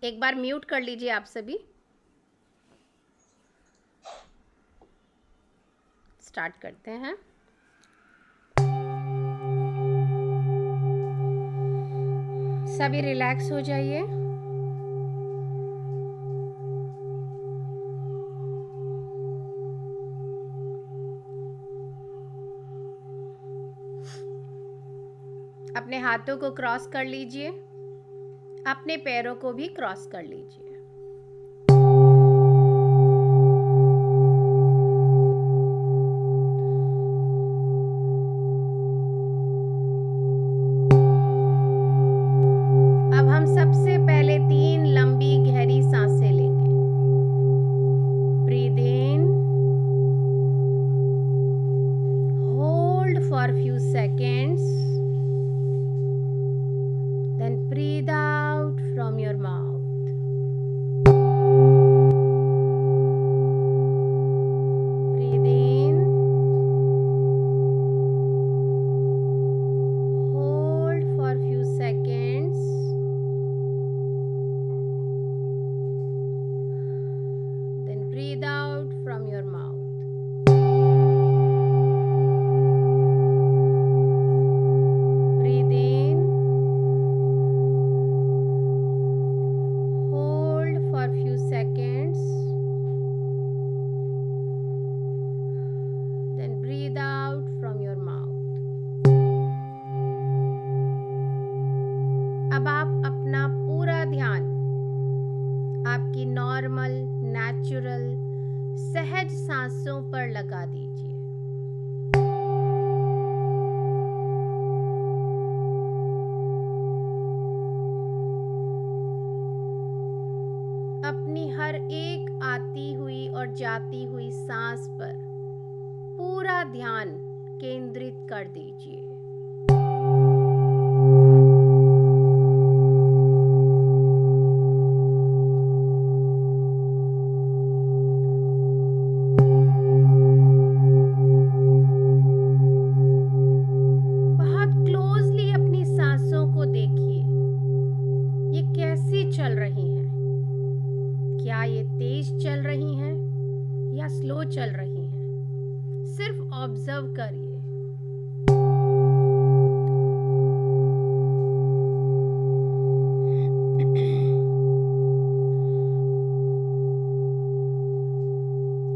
एक बार म्यूट कर लीजिए आप सभी। स्टार्ट करते हैं। सभी रिलैक्स हो जाइए। अपने हाथों को क्रॉस कर लीजिए, अपने पैरों को भी क्रॉस कर लीजिए। अब हम सबसे पहले 3 लंबी गहरी सांसें लेंगे। Breathe in, hold for few seconds, then breathe out from your mouth. Breathe in, hold for few seconds, then breathe out from your mouth. Breathe in, hold for few seconds, then breathe out from your mouth. अब आप अपना पूरा ध्यान आपकी normal, natural, सहज सांसों पर लगा दीजिए। अपनी हर एक आती हुई और जाती हुई सांस पर पूरा ध्यान केंद्रित कर दीजिए। बहुत क्लोजली अपनी सांसों को देखिए, ये कैसी चल रही हैं। क्या ये तेज चल रही हैं या स्लो चल रही हैं? सिर्फ ऑब्जर्व करिए।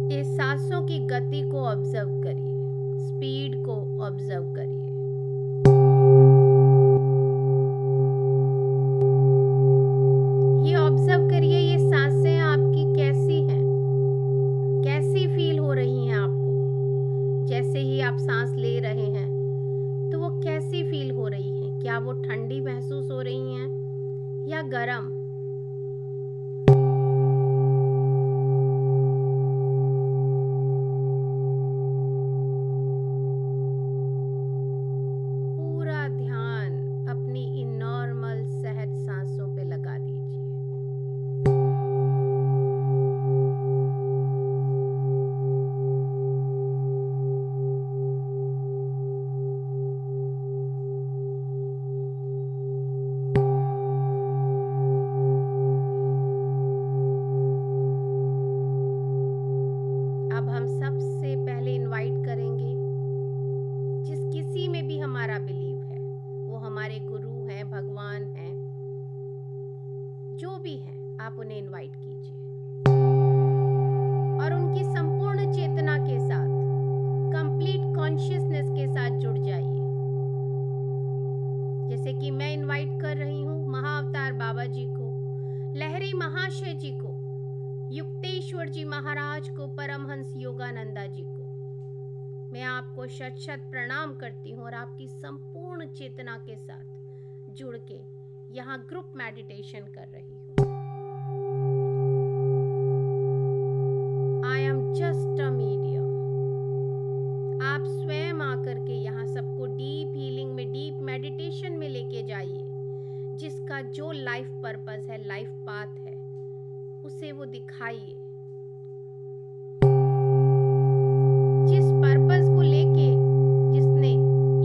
ये सांसों की गति को ऑब्जर्व करिए, स्पीड को ऑब्जर्व करिए। ये ऑब्जर्व करिए, ये सांसें आपकी कैसी हैं, कैसी फील हो रही हैं आपको। जैसे ही आप सांस ले रहे हैं तो वो कैसी फील हो रही हैं? क्या वो ठंडी महसूस हो रही हैं या गर्म? पूरा ध्यान अपनी इन नॉर्मल सहज सांसों पे लगा दीजिए। अब हम सबसे पहले इनवाइट करेंगे, जिस किसी में भी हमारा बिलीव है, वो हमारे गुरु हैं, भगवान हैं, जो भी हैं, आप उन्हें इनवाइट कीजिए और उनकी संपूर्ण चेतना के साथ, कंप्लीट कॉन्शियसनेस के साथ जुड़ जाइए। जैसे कि मैं इनवाइट कर रही हूँ महाअवतार बाबा जी को, लहरी महाशय जी को, युक्तेश्वर जी महाराज को, परमहंस योगानंदा जी को। मैं आपको शत शत प्रणाम करती हूँ और आपकी संपूर्ण चेतना के साथ जुड़ के यहाँ ग्रुप मेडिटेशन कर रही हूँ। I am just a medium. आप स्वयं आकर के यहाँ सबको डीप हीलिंग में, डीप मेडिटेशन में लेके जाइए। जिसका जो लाइफ पर्पस है, लाइफ पाथ है, उसे वो दिखाइए। जिस पर्पस को लेके जिसने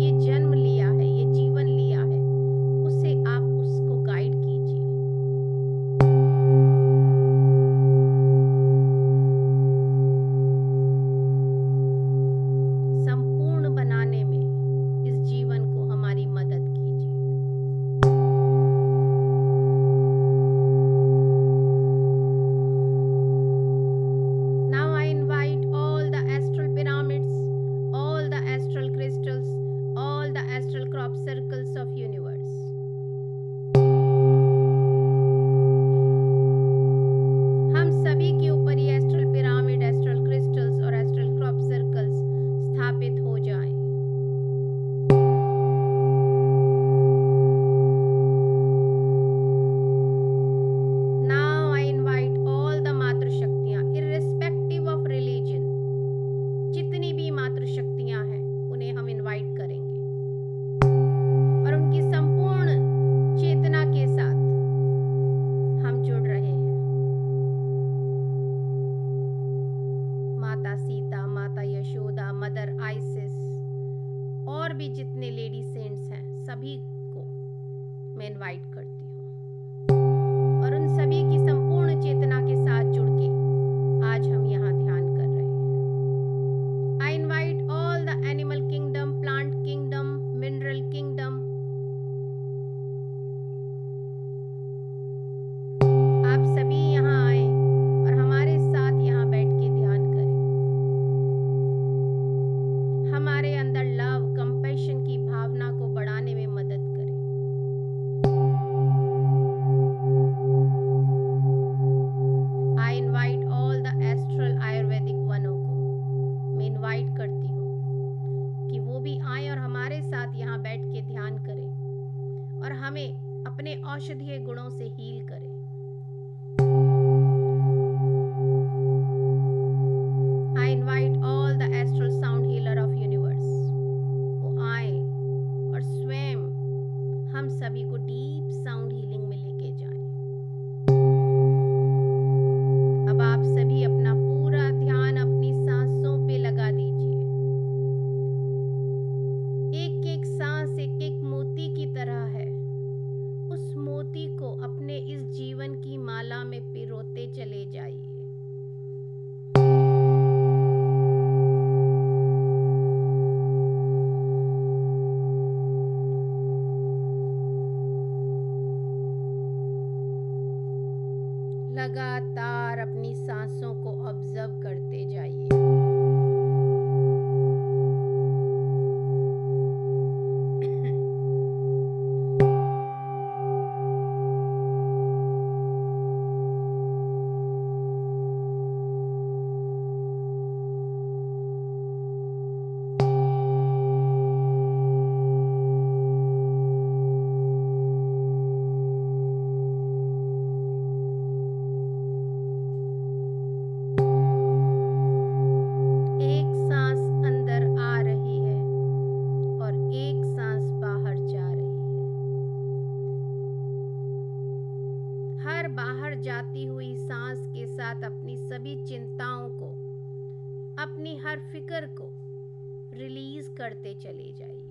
ये जन्म लिया है, ये जीवन लिया है, उसे आप उसको गाइड कीजिए। इनवाइट करती हूँ और उन सभी की संपूर्ण चेतना के साथ जुड़ के आज हम यहाँ ध्यान कर रहे हैं। I invite all the animal kingdom, plant kingdom, mineral kingdom. आप सभी यहाँ आए और हमारे साथ यहाँ बैठ के ध्यान करें। हमारे अंदर लव, कंपैशन की भावना को बढ़ाने में मदद करें। I invite all the astral Ayurvedic वनों को मैं इनवाइट करती हूँ कि वो भी आए और हमारे साथ यहाँ बैठ के ध्यान करें और हमें अपने औषधीय गुणों से हील करें। I invite all the astral sound healer of universe वो आए और स्वयं हम सभी को डीप साउंड हीलिंग में लेके जाएं। अब आप सभी अपना पूरा ध्यान अपनी सांसों पे लगा दीजिए। एक एक सांस एक एक मोती की तरह है। उस मोती को अपने इस जीवन की माला में पिरोते चले जाइए। लगातार अपनी सांसों को ऑब्जर्व करते जाइए। बाहर जाती हुई सांस के साथ अपनी सभी चिंताओं को, अपनी हर फिक्र को रिलीज करते चले जाइए।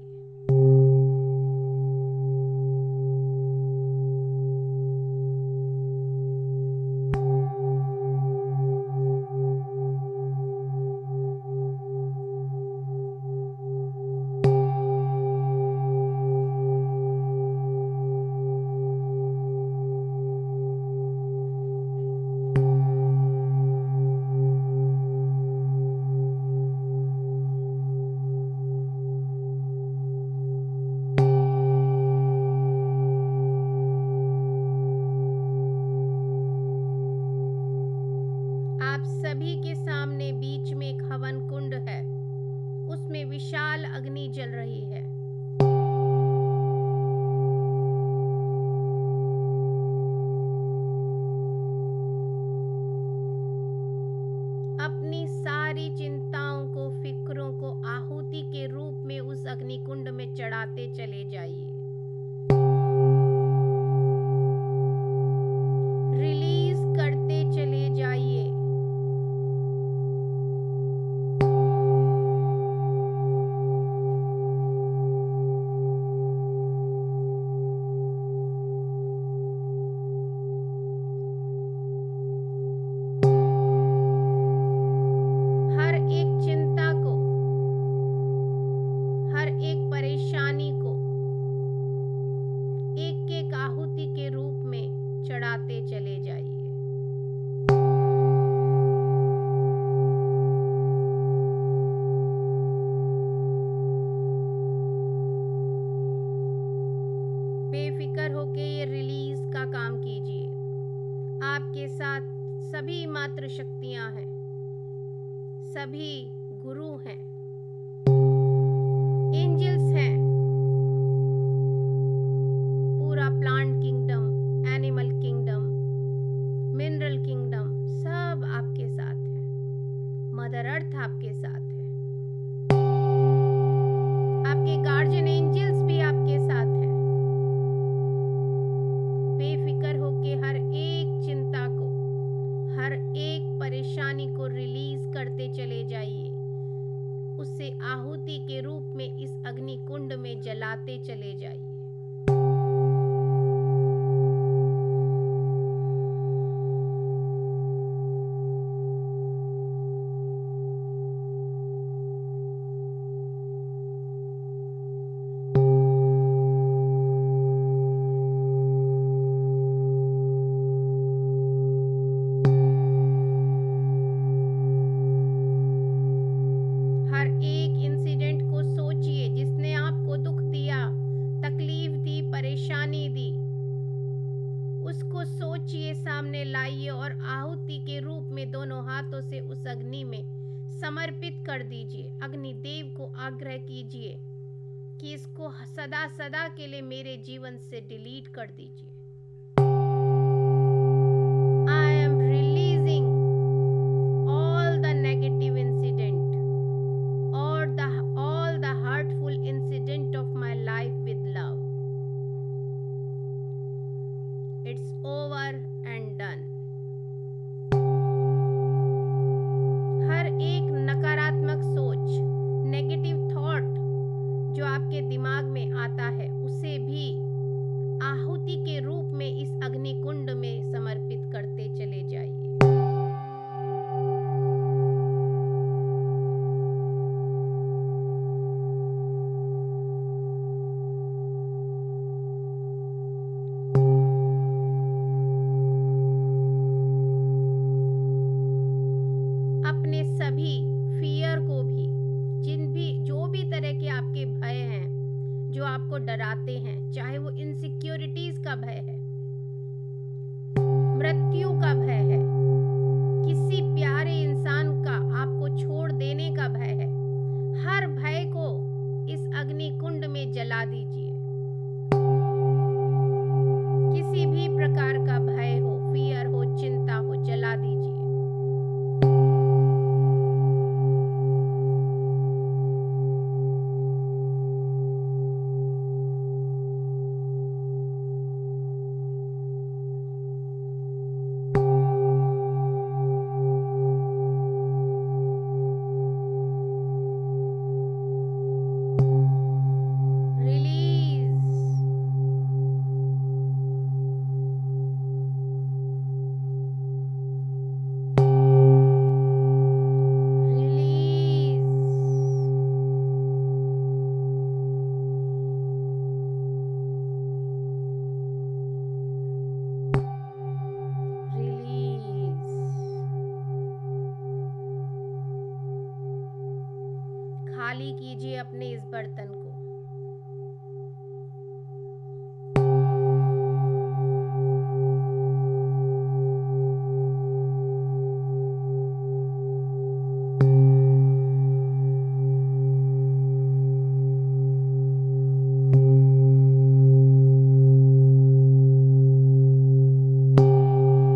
आप सभी के सामने बीच में एक हवन कुंड है, उसमें विशाल अग्नि जल रही है। अपनी सारी चिंताओं को, फिक्रों को आहुति के रूप में उस अग्नि कुंड में चढ़ाते चले जाइए। रिलीज करते चले जाइए। हर एक चिंता को, हर एक परेशानी को एक एक आहुति के रूप में चढ़ाते चले जाइए। बेफिक्र होके ये रिलीज का काम कीजिए। आपके साथ सभी मातृ शक्तियां हैं, सभी गुरु हैं, एंजल्स हैं, पूरा plant kingdom, animal kingdom, mineral kingdom सब आपके साथ है। मदर अर्थ आपके साथ है। आपके गार्जियन एंजल्स भी आपके साथ हैं। बेफिक्र होके हर एक चिंता को, हर एक परेशानी को रिलीज करते चले जाइए। उससे आहुति के रूप में इस अग्नि को सोचिए, सामने लाइए और आहुति के रूप में दोनों हाथों से उस अग्नि में समर्पित कर दीजिए। अग्निदेव को आग्रह कीजिए कि इसको सदा सदा के लिए मेरे जीवन से डिलीट कर दीजिए। I am releasing all the negative incident or all the hurtful incident of my life with love. It's over and done. हर एक नकारात्मक सोच, नेगेटिव थॉट जो आपके दिमाग में आता है, उसे भी आहुति के रूप में इस अग्नि कुंड में समर्पित करते चले जाइए। अपने सभी फियर को भी, जो भी तरह के आपके भय हैं जो आपको डराते हैं, चाहे वो इनसिक्योरिटीज का भय है, मृत्यु का भय है, किसी प्यारे इंसान का आपको छोड़ देने का भय है, हर भय को इस अग्नि कुंड में जला दीजिए। किसी भी प्रकार का भय हो, फियर हो, चिंता हो, जला दीजिए। खाली कीजिए अपने इस बर्तन को।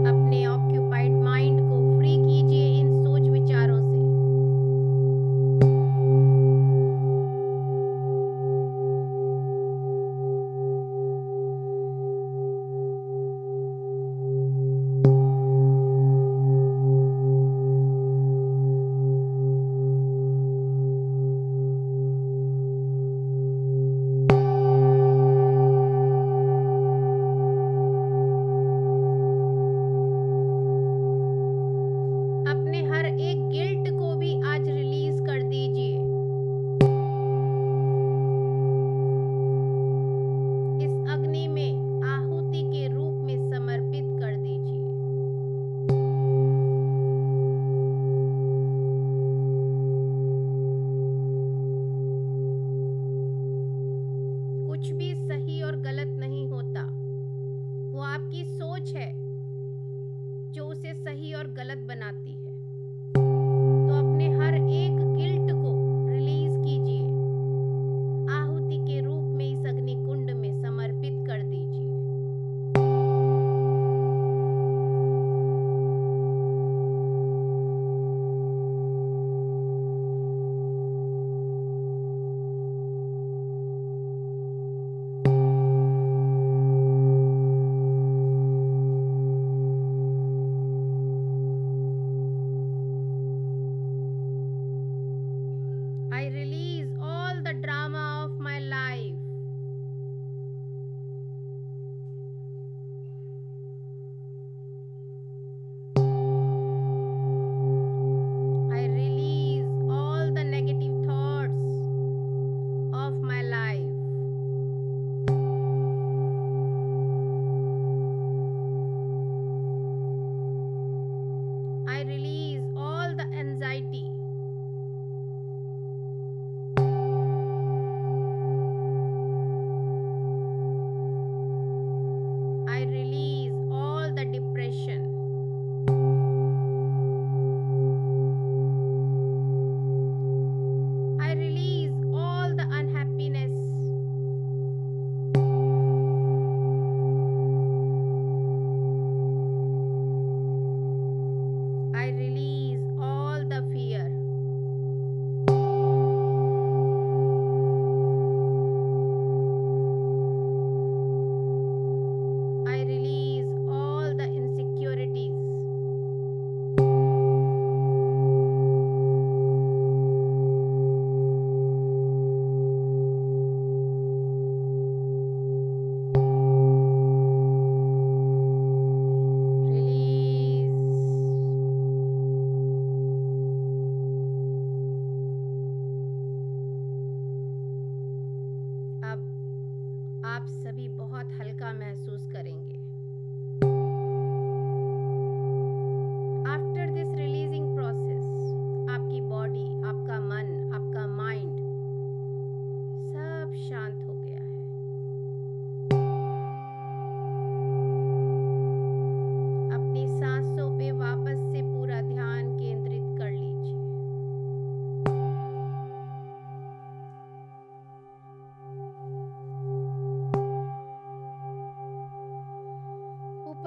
अपने ऑक्यूपाइड माइंड को फ्री कीजिए इन सोच विचारों से। अपने हर एक गिल्ट को भी आज रिलीज कर दीजिए। इस अग्नि में आहुति के रूप में समर्पित कर दीजिए। कुछ भी सही और गलत नहीं होता, वो आपकी सोच है जो उसे सही और गलत बनाती है। तो अपने हर एक गिल्ट को रिलीज कीजिए, आहुति के रूप में इस अग्नि कुंड में समर्पित कर दीजिए।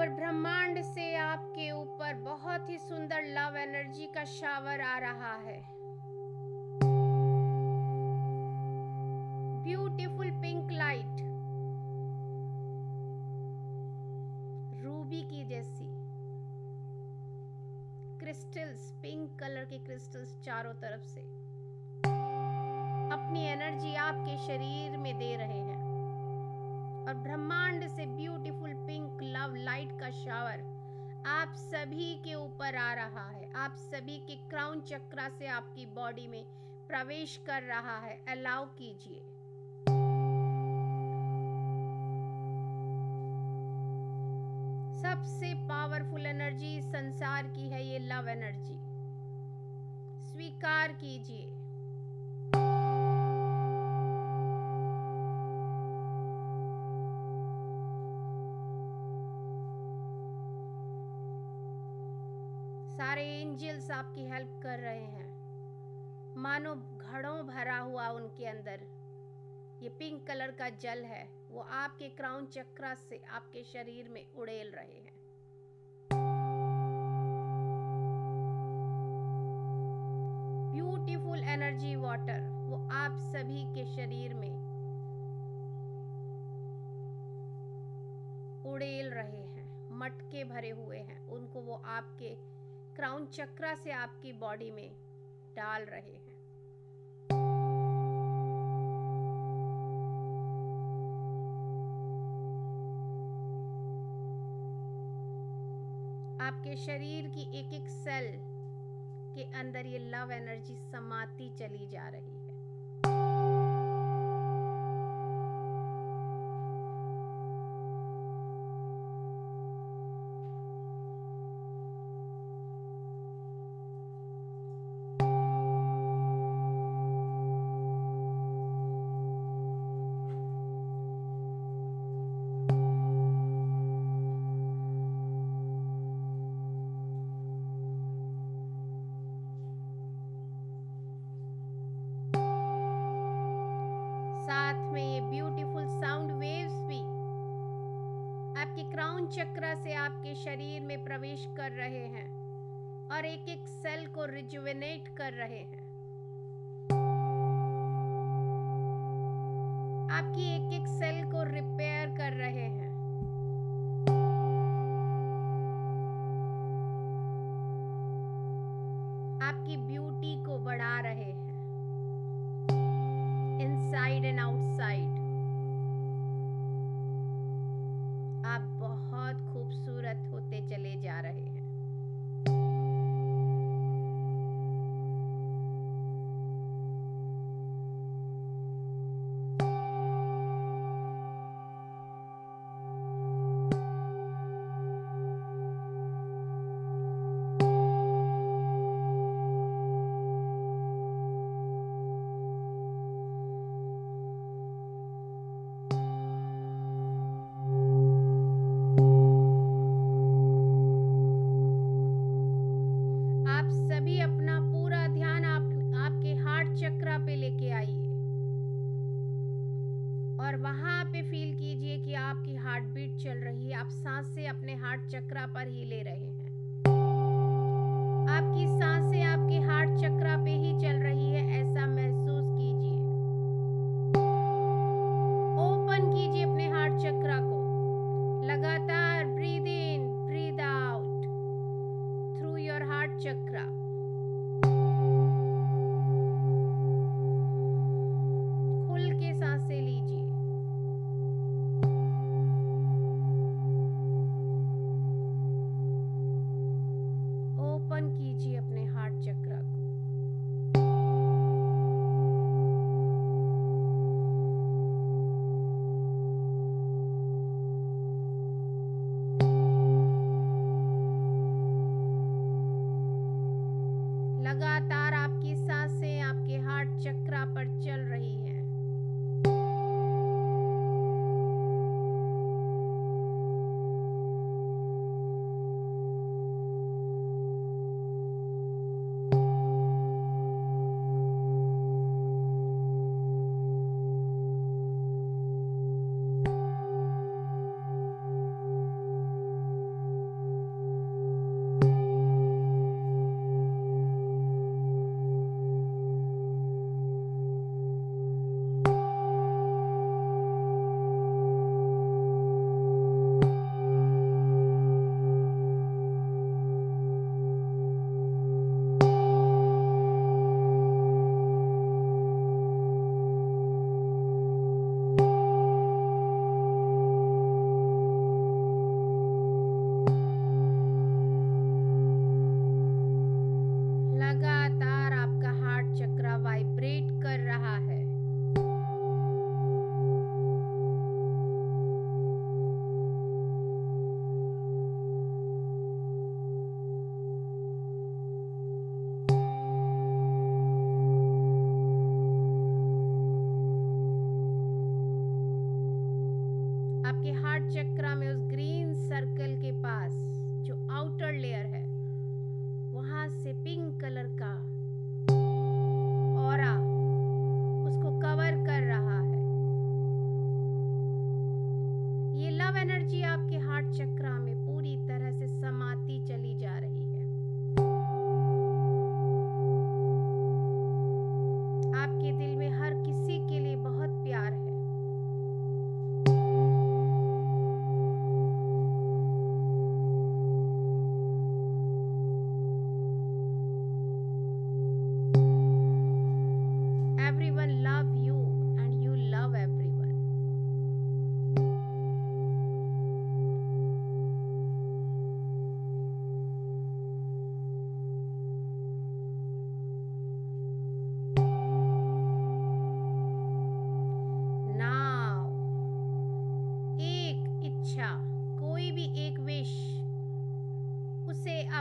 ऊपर ब्रह्मांड से आपके ऊपर बहुत ही सुंदर लव एनर्जी का शावर आ रहा है। ब्यूटीफुल पिंक लाइट, रूबी की जैसी क्रिस्टल्स, पिंक कलर के क्रिस्टल्स चारों तरफ से अपनी एनर्जी आपके शरीर में दे रहे हैं और ब्रह्मांड से ब्यूटीफुल पिंक लव लाइट का शावर आप सभी के ऊपर आ रहा है। आप सभी के क्राउन चक्रा से आपकी बॉडी में प्रवेश कर रहा है। अलाउ कीजिए। सबसे पावरफुल एनर्जी संसार की है ये लव एनर्जी। स्वीकार कीजिए। सारे एंजल्स आपकी हेल्प कर रहे हैं, मानो घड़ों भरा हुआ उनके अंदर ये पिंक कलर का जल है, वो आपके क्राउन चक्रा से आपके शरीर में उड़ेल रहे हैं। ब्यूटीफुल एनर्जी वाटर वो आप सभी के शरीर में उड़ेल रहे हैं, मटके भरे हुए हैं, उनको वो आपके क्राउन चक्रा से आपकी बॉडी में डाल रहे हैं। आपके शरीर की एक एक सेल के अंदर ये लव एनर्जी समाती चली जा रही है। साथ में ये ब्यूटीफुल साउंड वेव्स भी आपके क्राउन चक्रा से आपके शरीर में प्रवेश कर रहे हैं और एक एक सेल को रिजुवेनेट कर रहे हैं। आपकी एक एक सेल को रिपेयर कर रहे हैं। आपकी ब्यूटी को बढ़ा रहे हैं, इनसाइड एंड आउटसाइड। आप बहुत खूबसूरत होते चले जा रहे हैं। सभी अपना पूरा ध्यान आपके हार्ट चक्रा पे लेके आइए और वहां पे फील कीजिए कि आपकी हार्ट बीट चल रही है। आप सांसें अपने हार्ट चक्रा पर ही ले रहे हैं। आपकी सांसें आपके हार्ट चक्रा पे ही चल रही है, ऐसा महसूस कीजिए। ओपन कीजिए अपने हार्ट चक्रा को। लगातार breathe in breathe out through your heart chakra. खुल के सांसें लीजिए। ओपन कीजिए अपने हार्ट चक्रा को।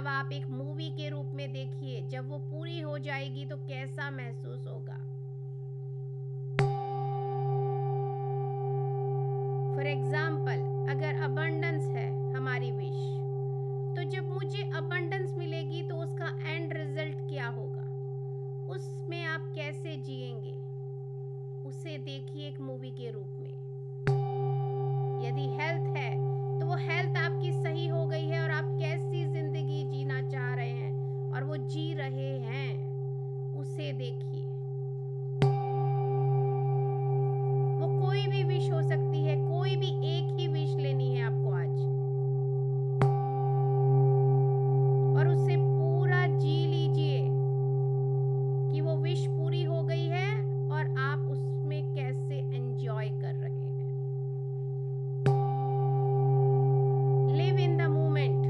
अब आप एक मूवी के रूप में देखिए, जब वो पूरी हो जाएगी तो कैसा महसूस होगा। फॉर एग्जाम्पल, अगर अबंडेंस है हमारी विश, तो जब मुझे अबंडेंस मिलेगी तो उसका एंड रिजल्ट क्या होगा, उसमें आप कैसे जिएंगे, उसे देखिए एक मूवी के रूप में। यदि हेल्थ है तो वो हेल्थ आपकी सही हो गई है और आप कैसी जिंदगी जीना चाह रहे हैं और वो जी रहे हैं, उसे देखिए। वो कोई भी विश हो सकती है, कोई भी एक ही विश लेनी है आपको आज, और उससे पूरा जी लीजिए कि वो विश पूरी हो गई है और आप उसमें कैसे एंजॉय कर रहे हैं। Live in the moment.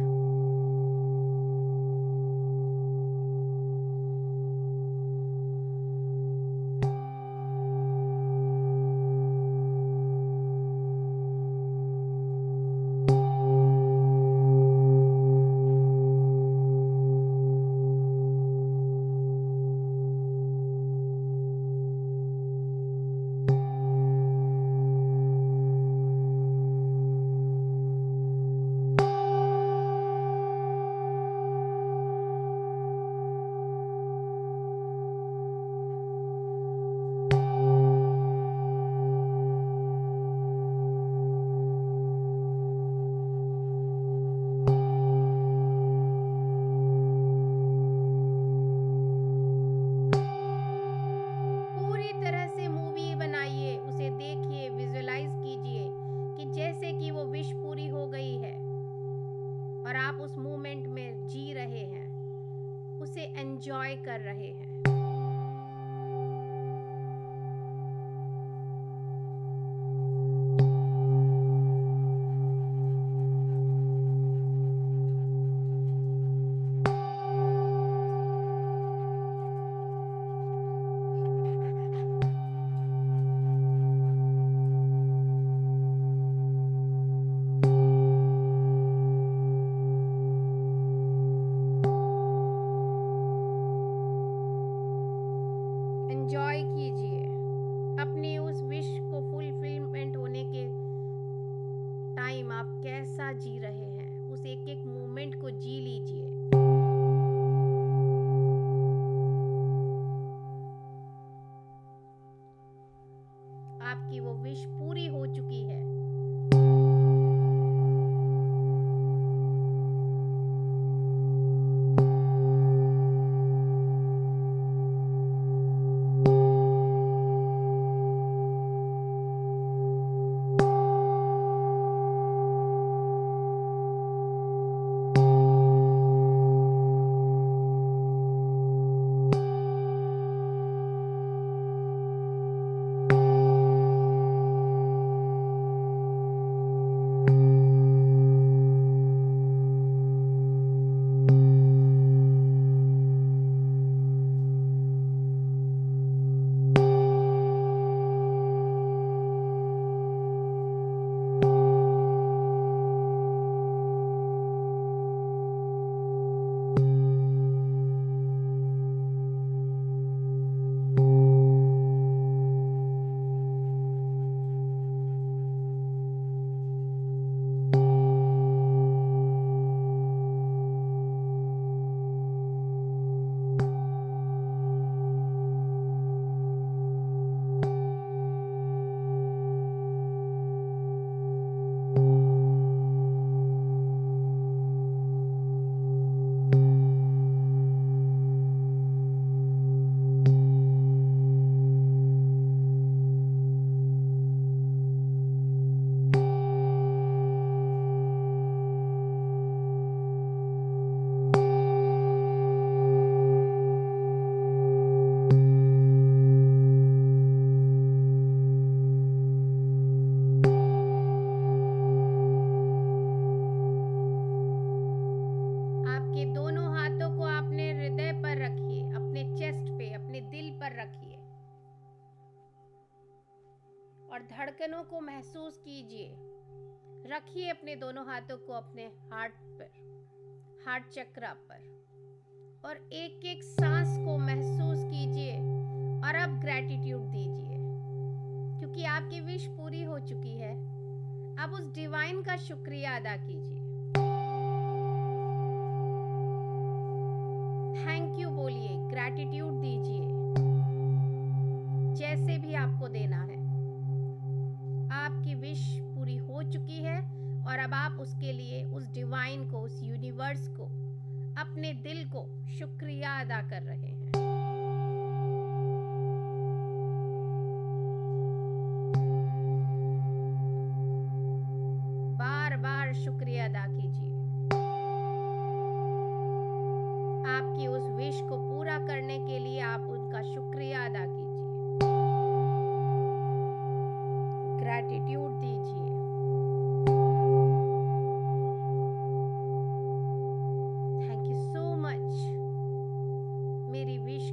पूरी तरह से मूवी बनाइए, उसे देखिए, विजुअलाइज कीजिए कि जैसे कि वो विश पूरी हो गई है और आप उस मोमेंट में जी रहे हैं, उसे एंजॉय कर रहे हैं। एंजॉय कीजिए अपनी उस विश को फुलफिलमेंट होने के टाइम, आप कैसा जी रहे हैं, उस एक एक मोमेंट को जी लीजिए। आपकी वो विश पूरी हो चुकी है। रखिए और धड़कनों को महसूस कीजिए। रखिए अपने दोनों हाथों को अपने हार्ट पर, हार्ट चक्रा पर, और एक एक सांस को महसूस कीजिए और अब ग्रैटिट्यूड दीजिए, क्योंकि आपकी विश पूरी हो चुकी है। अब उस डिवाइन का शुक्रिया अदा कीजिए। थैंक यू बोलिए, ग्रैटिट्यूड दीजिए, जैसे भी आपको देना है। आपकी विश पूरी हो चुकी है और अब आप उसके लिए उस डिवाइन को, उस यूनिवर्स को, अपने दिल को शुक्रिया अदा कर रहे हैं। बार बार शुक्रिया अदा कीजिए। आपकी उस विश को पूरा करने के लिए आप उनका शुक्रिया अदा कीजिए, ग्रैटिट्यूड दीजिए। थैंक यू सो मच मेरी विश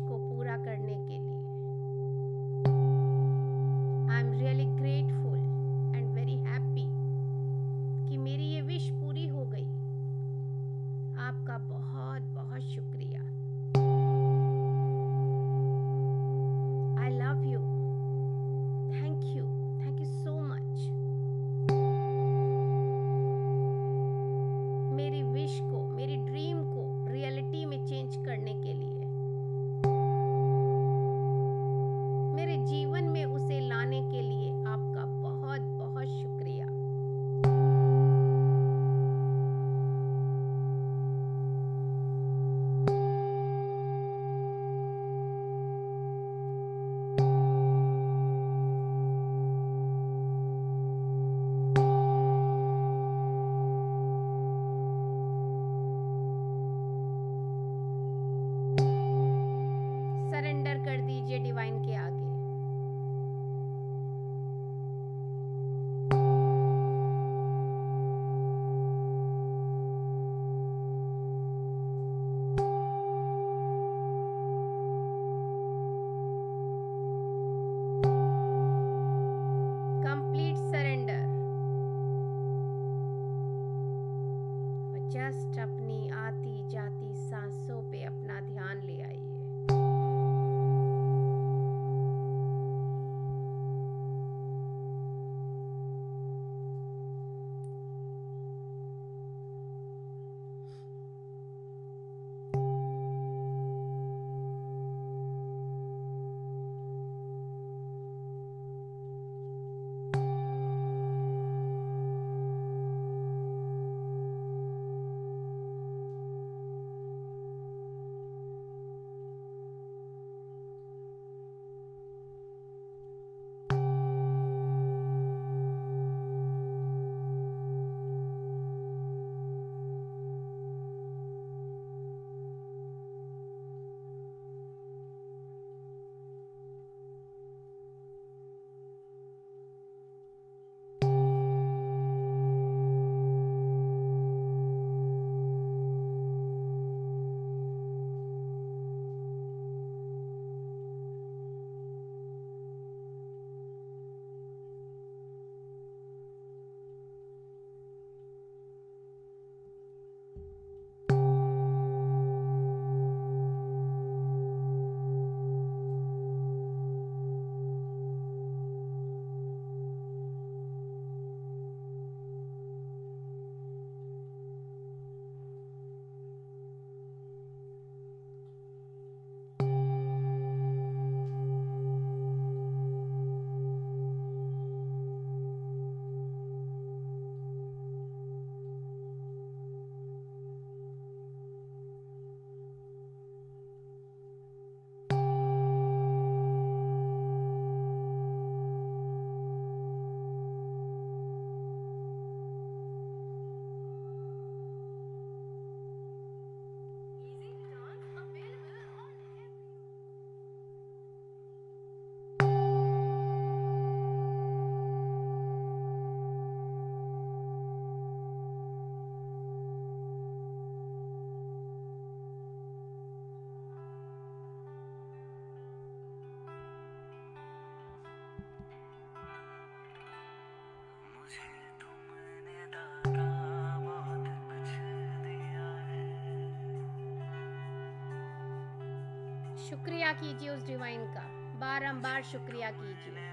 शुक्रिया कीजिए उस डिवाइन का, बारंबार शुक्रिया कीजिए,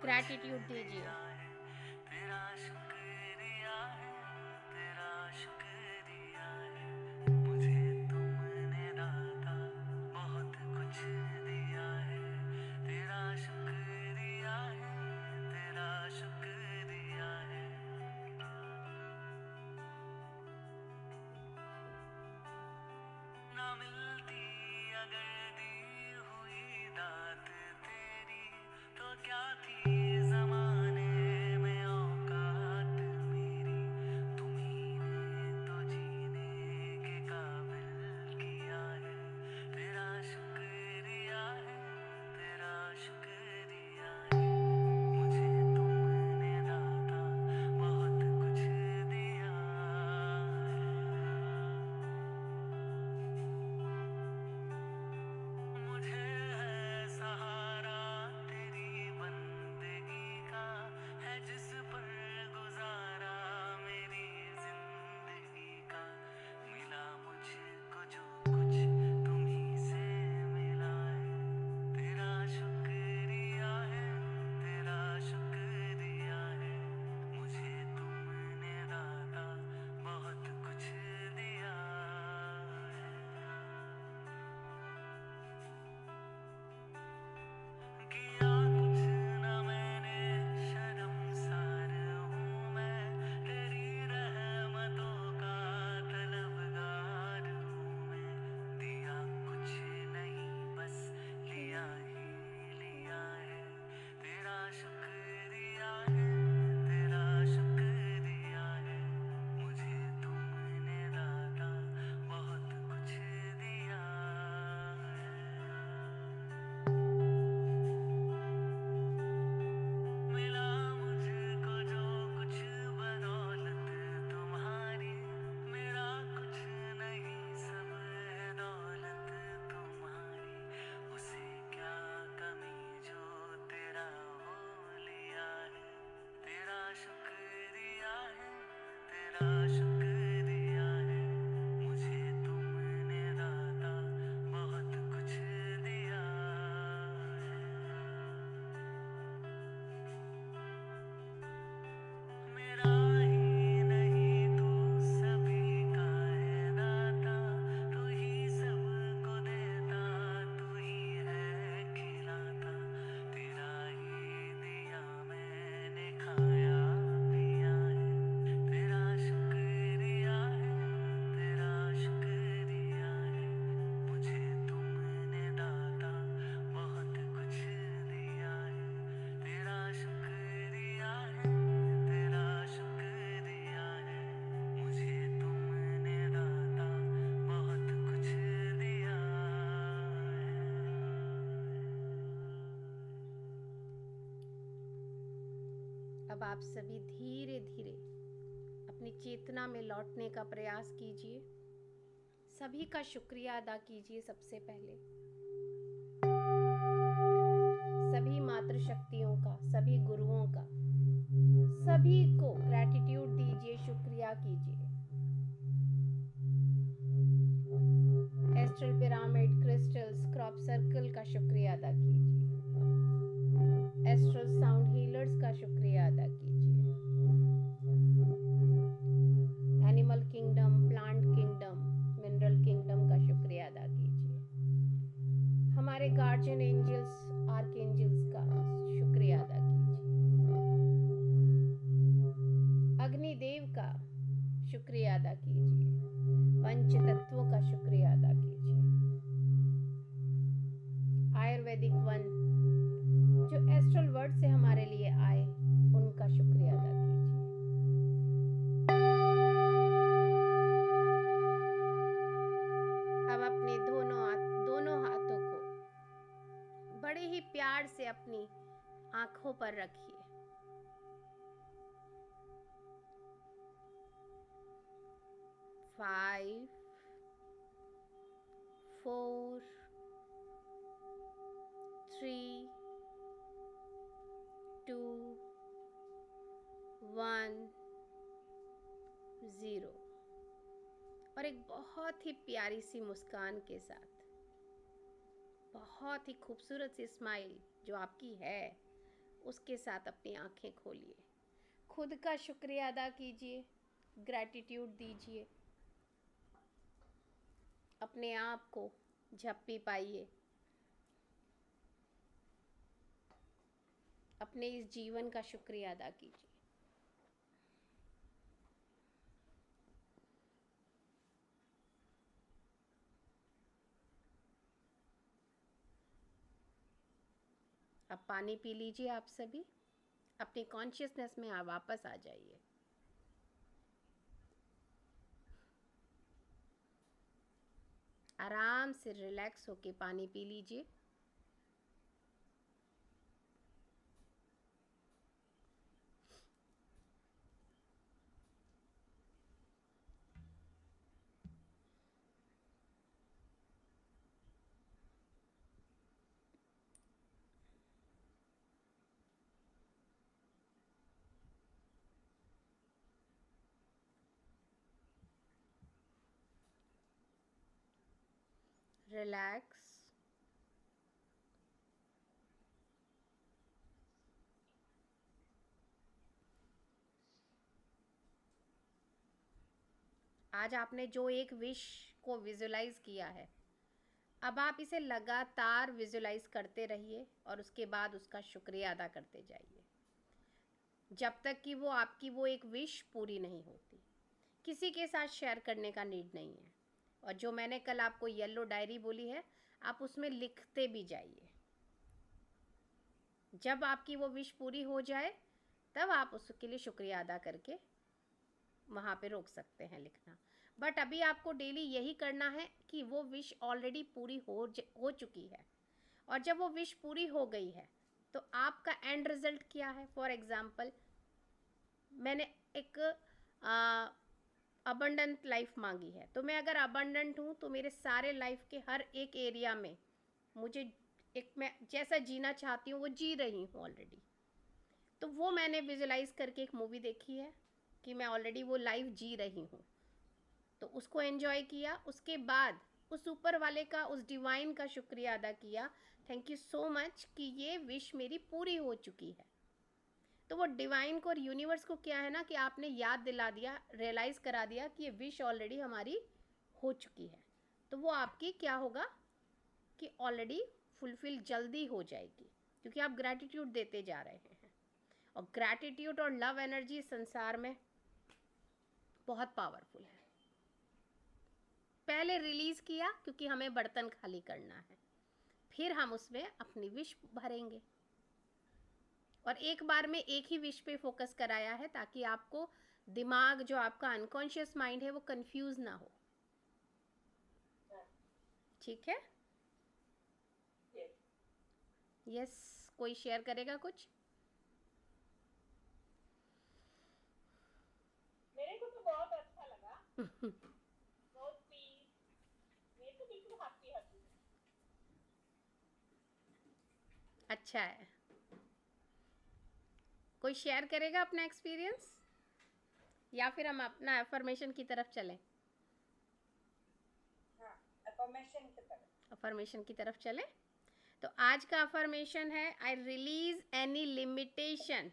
ग्रैटिट्यूड दीजिए। तेरा शुक्रिया है, तेरा शुक्रिया है, मुझे तुमने दाता बहुत कुछ दिया है। तेरा शुक्रिया है, तेरा शुक्रिया है। ना मिलती अगर दी हुई दात तेरी, तो क्या थी जमाने में औकात मेरी। तुम्ही ने तो जीने के काबिल किया है। तेरा शुक्रिया है, तेरा शुक्रिया है, मुझे तुमने दाता बहुत कुछ दिया है। मुझे है सहारा तेरी बंदगी का, है जिस पर गुजारा मेरी जिंदगी का। मिला मुझको जो कुछ तुम्ही से मिला है। तेरा शुक्रिया है, तेरा शुक्रिया है, मुझे तुमने दाता बहुत कुछ दिया है। किया कुछ न मैंने, शर्मसार हूँ मैं, तेरी रहमतों का तलबगार हूँ मैं। दिया कुछ नहीं बस लिया ही लिया है। तेरा शुक्रिया है, तेरा शुक्रिया है, मुझे तुमने दाता बहुत कुछ दिया है। मिला मुझको जो कुछ बदौलत तुम्हारी, मेरा कुछ नहीं सब है दौलत तुम्हारी। उसे क्या कमी जो तेरा हो लिया है। तेरा शुक्रिया है, तेरा शुक्रिया है, मुझे तुमने दाता बहुत कुछ दिया है। मेरा ही नहीं तू सभी का है दाता, तू ही सबको देता, तू ही है खिलाता। तेरा ही दिया मैंने खाया पिया है। तेरा शुक्रिया है, तेरा शुक्रिया है, मुझे तुमने दाता बहुत कुछ दिया है। तेरा शुक्रिया है, तेरा शुक्रिया है, मुझे तुमने दाता बहुत कुछ दिया है। अब आप सभी धीरे धीरे अपनी चेतना में लौटने का प्रयास कीजिए। सभी का शुक्रिया अदा कीजिए। सबसे पहले सभी मातृशक्तियों का, सभी गुरुओं का, सभी को ग्रैटिट्यूड दीजिए, शुक्रिया कीजिए। Astral pyramid, crystals, crop circle का शुक्रिया अदा कीजिए। एस्ट्रल साउंड हीलर्स का शुक्रिया अदा कीजिए। Animal kingdom, plant kingdom, mineral kingdom का शुक्रिया अदा कीजिए। हमारे गार्जियन एंजल्स, आर्कएंजल्स का शुक्रिया अदा कीजिए। अग्निदेव का शुक्रिया अदा कीजिए। पंच तत्वों का शुक्रिया अदा कीजिए। आयुर्वेदिक वन जो एस्ट्रल वर्ड से हमारे लिए आए, उनका शुक्रिया अदा कीजिए। अब अपने दोनों हाथों को बड़े ही प्यार से अपनी आंखों पर रखिए। 5, 4, 3, 2, 1, 0 और एक बहुत ही प्यारी सी मुस्कान के साथ बहुत ही खूबसूरत सी स्माइल जो आपकी है उसके साथ अपनी आंखें खोलिए, खुद का शुक्रिया अदा कीजिए, ग्रैटिट्यूड दीजिए, अपने आप को झप्पी पाइए, अपने इस जीवन का शुक्रिया अदा कीजिए। अब पानी पी लीजिए। आप सभी अपनी कॉन्शियसनेस में आप वापस आ जाइए। आराम से रिलैक्स होके पानी पी लीजिए। रिलैक्स। आज आपने जो एक विश को विजुलाइज किया है, अब आप इसे लगातार विजुलाइज करते रहिए और उसके बाद उसका शुक्रिया अदा करते जाइए जब तक कि वो आपकी वो एक विश पूरी नहीं होती। किसी के साथ शेयर करने का नीड नहीं है। और जो मैंने कल आपको येलो डायरी बोली है, आप उसमें लिखते भी जाइए। जब आपकी वो विश पूरी हो जाए तब आप उसके लिए शुक्रिया अदा करके वहाँ पे रोक सकते हैं लिखना। बट अभी आपको डेली यही करना है कि वो विश ऑलरेडी पूरी हो चुकी है। और जब वो विश पूरी हो गई है तो आपका एंड रिजल्ट क्या है। फॉर एग्ज़ाम्पल, मैंने एक अबंडेंट लाइफ मांगी है, तो मैं अगर अबंडेंट हूँ तो मेरे सारे लाइफ के हर एक एरिया में मुझे एक मैं जैसा जीना चाहती हूँ वो जी रही हूँ ऑलरेडी। तो वो मैंने विजुलाइज करके एक मूवी देखी है कि मैं ऑलरेडी वो लाइफ जी रही हूँ, तो उसको एंजॉय किया। उसके बाद उस ऊपर वाले का, उस डिवाइन का शुक्रिया अदा किया, थैंक यू सो मच कि ये विश मेरी पूरी हो चुकी है। तो वो डिवाइन को और यूनिवर्स को क्या है ना कि आपने याद दिला दिया, रियलाइज़ करा दिया कि ये विश ऑलरेडी हमारी हो चुकी है। तो वो आपकी क्या होगा कि ऑलरेडी फुलफिल जल्दी हो जाएगी, क्योंकि आप ग्रैटिट्यूड देते जा रहे हैं। और ग्रैटिट्यूड और लव एनर्जी संसार में बहुत पावरफुल है। पहले रिलीज़ किया क्योंकि हमें बर्तन खाली करना है, फिर हम उसमें अपनी विश भरेंगे। और एक बार में एक ही विश पे फोकस कराया है ताकि आपको दिमाग, जो आपका अनकॉन्शियस माइंड है, वो कंफ्यूज ना हो। ठीक है? यस। कोई शेयर करेगा कुछ? मेरे को तो बहुत अच्छा लगा। बहुत पीस। मैं तो बिल्कुल हैप्पी हैप्पी। अच्छा है। कोई शेयर करेगा अपना एक्सपीरियंस, या फिर हम अपना अफर्मेशन की तरफ चलें? हाँ, अफर्मेशन की तरफ। अफर्मेशन की तरफ चलें। तो आज का अफर्मेशन है, I release any limitation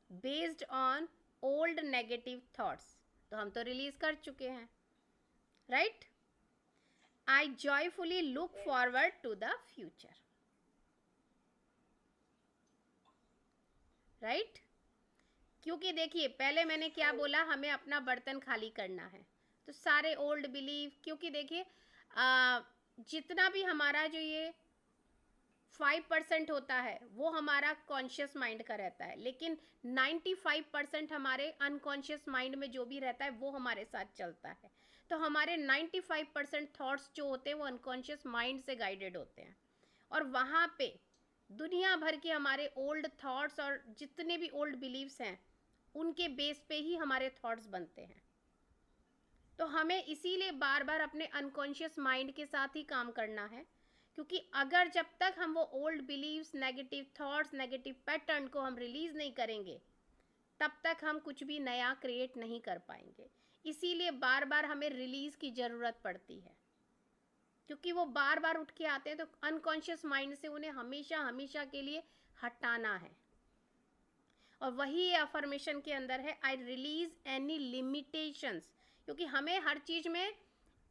based on old negative thoughts. तो हम तो रिलीज कर चुके हैं, right? I joyfully look forward to the future, right? क्योंकि देखिए, पहले मैंने क्या बोला, हमें अपना बर्तन खाली करना है। तो सारे ओल्ड बिलीव, क्योंकि देखिए जितना भी हमारा जो ये 5% होता है वो हमारा कॉन्शियस माइंड का रहता है, लेकिन 95% हमारे अनकॉन्शियस माइंड में जो भी रहता है वो हमारे साथ चलता है। तो हमारे 95% थॉट्स जो होते हैं वो अनकॉन्शियस माइंड से गाइडेड होते हैं। और वहाँ पे दुनिया भर के हमारे ओल्ड थॉट्स और जितने भी ओल्ड बिलीव्स हैं उनके बेस पे ही हमारे थॉट्स बनते हैं। तो हमें इसीलिए बार बार अपने अनकॉन्शियस माइंड के साथ ही काम करना है, क्योंकि अगर जब तक हम वो old believes, negative thoughts, negative pattern को हम रिलीज़ नहीं करेंगे तब तक हम कुछ भी नया क्रिएट नहीं कर पाएंगे। इसीलिए बार बार हमें रिलीज़ की ज़रूरत पड़ती है। क्योंकि वो बार बार उठ के आते हैं, तो अनकॉन्शियस माइंड से उन्हें हमेशा हमेशा के लिए हटाना है। और वही अफर्मेशन के अंदर है, आई रिलीज एनी लिमिटेशंस, क्योंकि हमें हर चीज में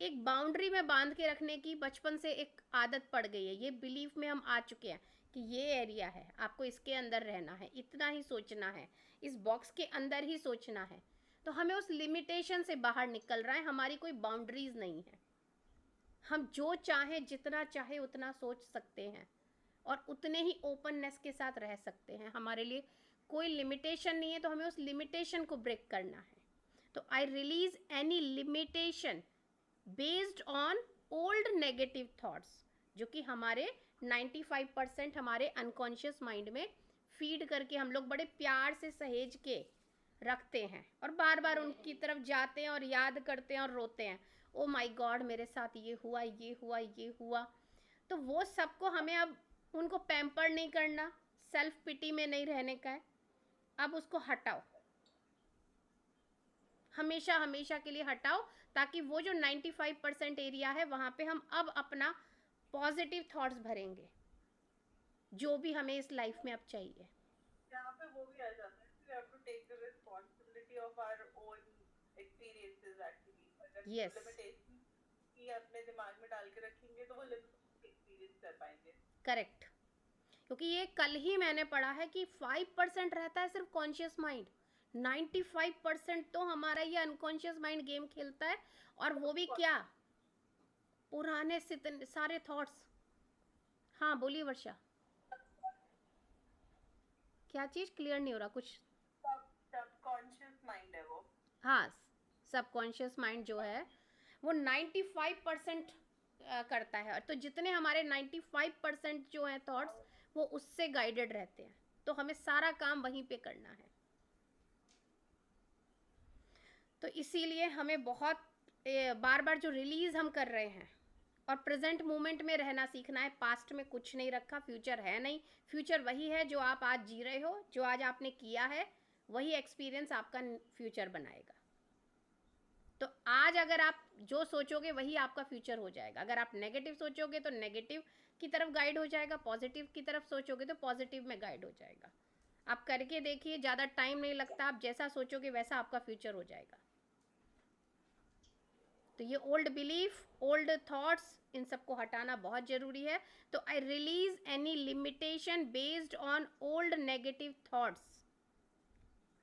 एक बाउंड्री में बांध के रखने की बचपन से एक आदत पड़ गई है। ये बिलीफ में हम आ चुके हैं कि ये एरिया है, आपको इसके अंदर रहना है, इतना ही सोचना है, इस बॉक्स के अंदर ही सोचना है। तो हमें उस लिमिटेशन से बाहर निकल रहा है, हमारी कोई बाउंड्रीज नहीं है। हम जो चाहें, जितना चाहे उतना सोच सकते हैं और उतने ही ओपननेस के साथ रह सकते हैं। हमारे लिए कोई लिमिटेशन नहीं है, तो हमें उस लिमिटेशन को ब्रेक करना है। तो I release any limitation based on old negative thoughts, जो कि हमारे 95% हमारे अनकॉन्शियस माइंड में फीड करके हम लोग बड़े प्यार से सहेज के रखते हैं और बार बार उनकी तरफ जाते हैं और याद करते हैं और रोते हैं, ओ माय गॉड मेरे साथ ये हुआ, ये हुआ, ये हुआ। तो वो सबको हमें अब उनको पैम्पर नहीं करना, सेल्फ पिटी में नहीं रहने का है। अब उसको हटाओ, हमेशा हमेशा के लिए हटाओ, ताकि वो जो 95% एरिया है वहाँ पे हम अब अपना पॉजिटिव थॉट्स भरेंगे, जो भी हमें इस लाइफ में अब चाहिए। यहाँ पे वो भी आ जाता है, we have to take the responsibility of our own experiences actually. अगर Yes. limitation ही अपने दिमाग में डाल के रखेंगे तो वो limitation experience कर पाएंगे. करेक्ट, क्योंकि ये कल ही मैंने पढ़ा है कि 5% रहता है सिर्फ कॉन्शियस माइंड, 95% तो हमारा ये अनकॉन्शियस माइंड गेम खेलता है। और वो भी क्या, पुराने सारे थॉट्स। हाँ बोलिए वर्षा, क्या चीज़ क्लियर नहीं हो रहा कुछ। सबकॉन्शियस माइंड है वो. हाँ, सबकॉन्शियस माइंड जो है वो 95% करता है। तो जितने हमारे 95% जो हैं थॉट्स, वो उससे गाइडेड रहते हैं। तो हमें सारा काम वहीं पे करना है। तो इसीलिए हमें बहुत बार बार जो रिलीज हम कर रहे हैं और प्रेजेंट मोमेंट में रहना सीखना है। पास्ट में कुछ नहीं रखा, फ्यूचर है नहीं। फ्यूचर वही है जो आप आज जी रहे हो, जो आज आपने किया है, वही एक्सपीरियंस आपका फ्यूचर बनाएगा। तो आज अगर आप जो सोचोगे वही आपका फ्यूचर हो जाएगा। अगर आप नेगेटिव सोचोगे तो नेगेटिव की तरफ गाइड हो जाएगा, पॉजिटिव की तरफ सोचोगे तो पॉजिटिव में गाइड हो जाएगा। आप करके देखिए, ज़्यादा टाइम नहीं लगता, आप जैसा सोचोगे वैसा आपका फ्यूचर हो जाएगा। तो ये ओल्ड बिलीफ, ओल्ड थॉट्स, इन सबको हटाना बहुत ज़रूरी है। तो I release any limitation based on old negative thoughts,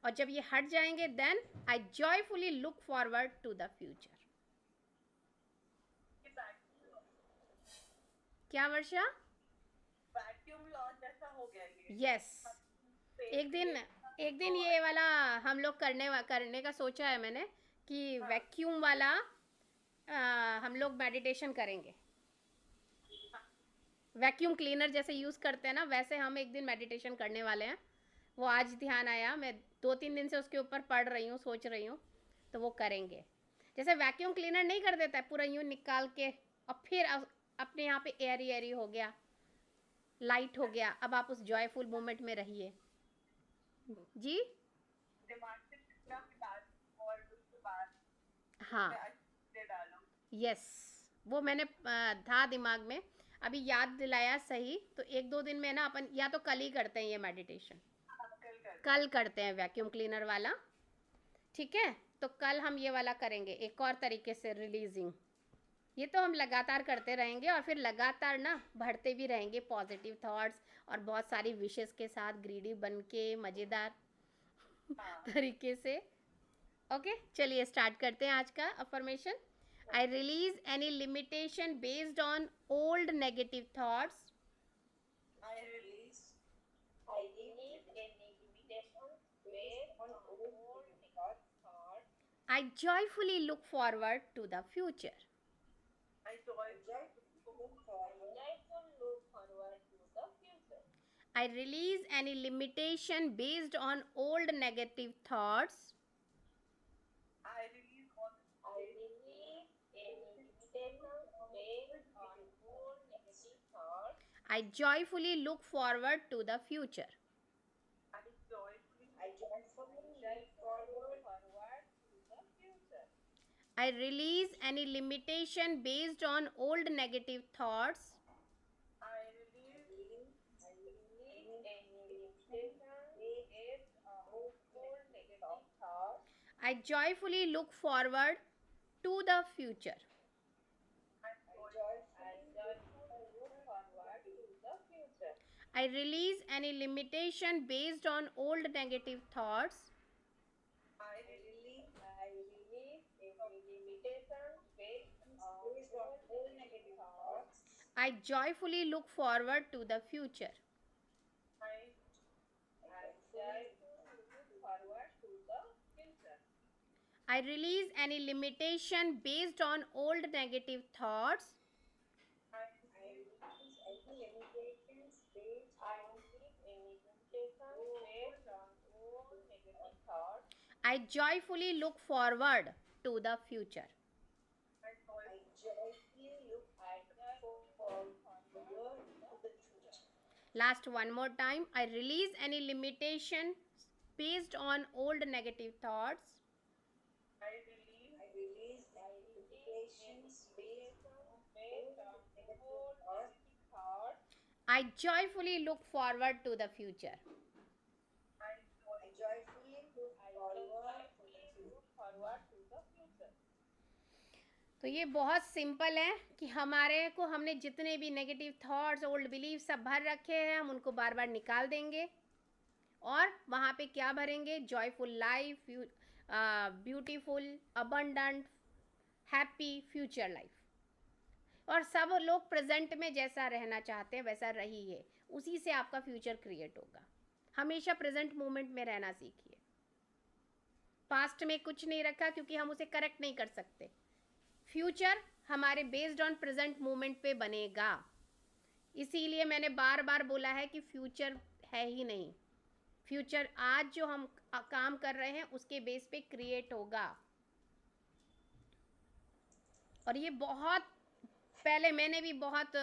और जब ये हट जाएंगे then I joyfully look forward to the future. क्या वर्षा? वैक्यूम लॉ जैसा हो गया ये. यस, एक दिन ये वाला हम लोग करने का सोचा है मैंने कि वैक्यूम वाला हम लोग मेडिटेशन करेंगे। वैक्यूम क्लीनर जैसे यूज़ करते हैं ना, वैसे हम एक दिन मेडिटेशन करने वाले हैं। वो आज ध्यान आया, मैं 2-3 दिन से उसके ऊपर पढ़ रही हूँ, सोच रही हूँ, तो वो करेंगे। जैसे वैक्यूम क्लीनर नहीं कर देता है पूरा यूँ निकाल के, और फिर अपने यहाँ पे एयरी एयरी हो गया, लाइट हो गया। अब आप उस जॉयफुल मोमेंट में रहिए जी। दिमाग से कितना हटा और उसके बाद हाँ, अच्छे डालो. यस, वो मैंने था दिमाग में, अभी याद दिलाया सही। तो 1-2 दिन में ना अपन या तो कल ही करते हैं ये मेडिटेशन, कल करते हैं वैक्यूम क्लीनर वाला, ठीक है? तो कल हम ये वाला करेंगे एक और तरीके से रिलीजिंग। ये तो हम लगातार करते रहेंगे और फिर लगातार ना बढ़ते भी रहेंगे पॉजिटिव थॉट्स और बहुत सारी विशेस के साथ, ग्रीडी बन के मज़ेदार तरीके से। ओके, चलिए स्टार्ट करते हैं आज का affirmation. I release any limitation based on old negative thoughts. I release any limitations based on old negative thoughts. I joyfully look forward to the future. I joyfully look forward to the future. I release any limitation based on old negative thoughts. I release any limitations based on old negative thoughts. I joyfully look forward to the future. I joyfully look forward to the future. I release any limitation based on old negative thoughts. I release any limitation based on old negative thoughts. I joyfully look forward to the future. I joyfully look forward to the future. I release any limitation based on old negative thoughts. I release any limitation based on old negative thoughts. I joyfully look forward to the future. I joyfully look forward to the future. I release any limitation based on old negative thoughts. I release any limitations based on old negative thoughts. I joyfully look forward to the future. I joyfully look forward to the future. Last one more time. I release any limitation based on old negative thoughts. I release any limitations based on old negative thoughts. I joyfully look forward to the future. I joyfully look forward to the future. तो ये बहुत simple है कि हमारे को हमने जितने भी नेगेटिव थॉट्स ओल्ड बिलीफ सब भर रखे हैं हम उनको बार बार निकाल देंगे और वहाँ पे क्या भरेंगे joyful life beautiful abundant happy future life और सब लोग प्रेजेंट में जैसा रहना चाहते हैं वैसा रहिए उसी से आपका फ्यूचर क्रिएट होगा हमेशा प्रेजेंट मोमेंट में रहना सीखिए पास्ट में कुछ नहीं रखा क्योंकि हम उसे करेक्ट नहीं कर सकते फ्यूचर हमारे बेस्ड ऑन प्रेजेंट मोमेंट पे बनेगा इसीलिए मैंने बार बार बोला है कि फ्यूचर है ही नहीं फ्यूचर आज जो हम काम कर रहे हैं उसके बेस पे क्रिएट होगा और ये बहुत पहले मैंने भी बहुत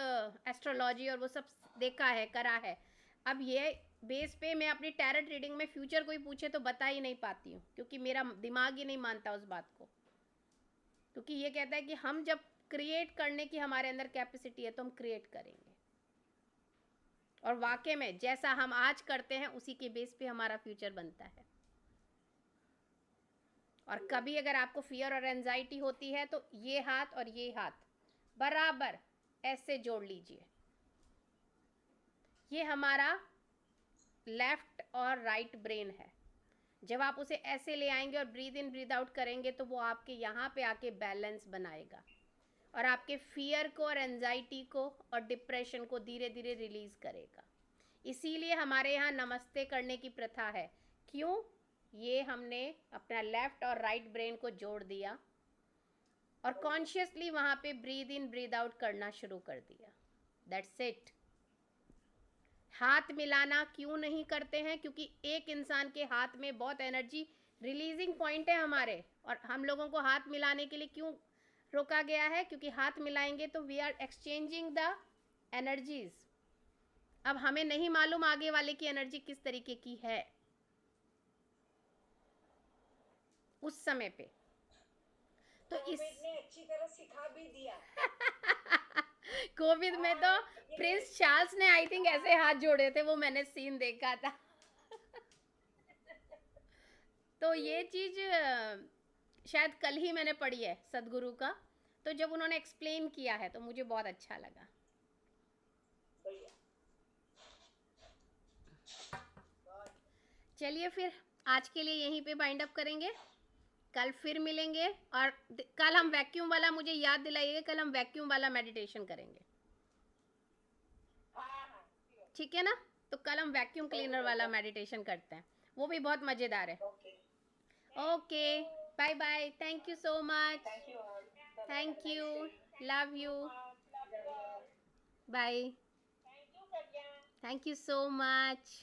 एस्ट्रोलॉजी और वो सब देखा है करा है अब ये बेस पे मैं अपनी टैरेट रीडिंग में फ्यूचर कोई पूछे तो बता ही नहीं पाती हूँ क्योंकि मेरा दिमाग ही नहीं मानता उस बात को क्योंकि ये कहता है कि हम जब क्रिएट करने की हमारे अंदर कैपेसिटी है तो हम क्रिएट करेंगे और वाकई में जैसा हम आज करते हैं उसी के बेस पे हमारा फ्यूचर बनता है और कभी अगर आपको फियर और एंजाइटी होती है तो ये हाथ और ये हाथ बराबर ऐसे जोड़ लीजिए ये हमारा लेफ्ट और राइट ब्रेन है जब आप उसे ऐसे ले आएंगे और ब्रीद इन ब्रीद आउट करेंगे तो वो आपके यहाँ पे आके बैलेंस बनाएगा और आपके फियर को और एंजाइटी को और डिप्रेशन को धीरे धीरे रिलीज करेगा इसीलिए हमारे यहाँ नमस्ते करने की प्रथा है क्यों ये हमने अपना लेफ्ट और राइट ब्रेन को जोड़ दिया और कॉन्शियसली वहाँ पे ब्रीद इन ब्रीद आउट करना शुरू कर दिया दैट्स इट हाथ मिलाना क्यों नहीं करते हैं क्योंकि एक इंसान के हाथ में बहुत एनर्जी रिलीजिंग पॉइंट है हमारे और हम लोगों को हाथ मिलाने के लिए क्यों रोका गया है क्योंकि हाथ मिलाएंगे तो we are exchanging the energies अब हमें नहीं मालूम आगे वाले की एनर्जी किस तरीके की है उस समय पे तो इस ने अच्छी तरह सिखा भी दिया कोविड में तो प्रिंस चार्ल्स ने आई थिंक ऐसे हाथ जोड़े थे वो मैंने सीन देखा था तो ये चीज शायद कल ही मैंने पढ़ी है सदगुरु का तो जब उन्होंने एक्सप्लेन किया है तो मुझे बहुत अच्छा लगा चलिए फिर आज के लिए यहीं पे बाइंड अप करेंगे कल फिर मिलेंगे और कल हम वैक्यूम वाला मुझे याद दिलाइएगा कल हम वैक्यूम वाला मेडिटेशन करेंगे ठीक है ना तो कल हम वैक्यूम क्लीनर वाला मेडिटेशन करते हैं वो भी बहुत मज़ेदार है okay bye bye thank you so much thank you love you bye thank you so much